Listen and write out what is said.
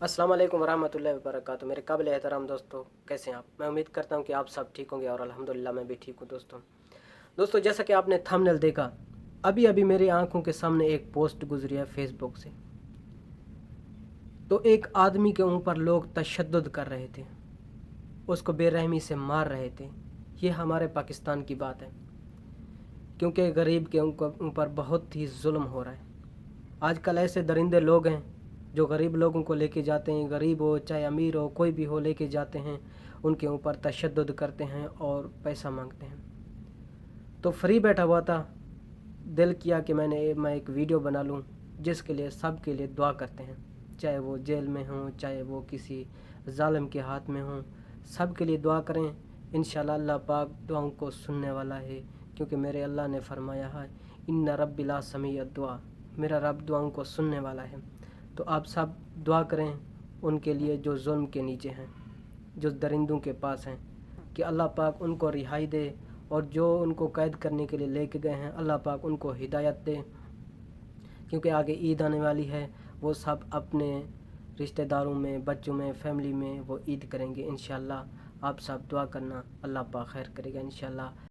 अस्सलाम वालेकुम वरहमतुल्लाहि वबरकातुहू। मेरे काबिल एहतराम दोस्तों, कैसे हैं आप? मैं उम्मीद करता हूं कि आप सब ठीक होंगे और अल्हम्दुलिल्लाह मैं भी ठीक हूं। दोस्तों जैसा कि आपने थंबनेल देखा, अभी अभी मेरी आंखों के सामने एक पोस्ट गुजरी है फेसबुक से। तो एक आदमी के ऊपर लोग तशद्दुद कर रहे थे, उसको बेरहमी से मार रहे थे। ये हमारे पाकिस्तान की बात है, क्योंकि गरीब के ऊपर बहुत ही जुल्म हो रहा है। आजकल ऐसे दरिंदे लोग हैं जो गरीब लोगों को लेके जाते हैं, गरीब हो चाहे अमीर हो कोई भी हो, लेके जाते हैं, उनके ऊपर तशद्दुद करते हैं और पैसा मांगते हैं। तो फ्री बैठा हुआ था, दिल किया कि मैं एक वीडियो बना लूं, जिसके लिए सब के लिए दुआ करते हैं, चाहे वो जेल में हों, चाहे वो किसी जालिम के हाथ में हों, सब के लिए दुआ करें। इंशाल्लाह अल्लाह पाक दुआओं को सुनने वाला है, क्योंकि मेरे अल्लाह ने फरमाया है, इन्ना रब्बी ला समीअ दुआ, मेरा रब दुआओं को सुनने वाला है। तो आप सब दुआ करें उनके लिए जो जुल्म के नीचे हैं, जो दरिंदों के पास हैं, कि अल्लाह पाक उनको रिहाई दे, और जो उनको कैद करने के लिए लेके गए हैं अल्लाह पाक उनको हिदायत दे। क्योंकि आगे ईद आने वाली है, वो सब अपने रिश्तेदारों में, बच्चों में, फैमिली में वो ईद करेंगे इंशाल्लाह। आप सब दुआ करना, अल्लाह पाक खैर करेगा इंशाल्लाह।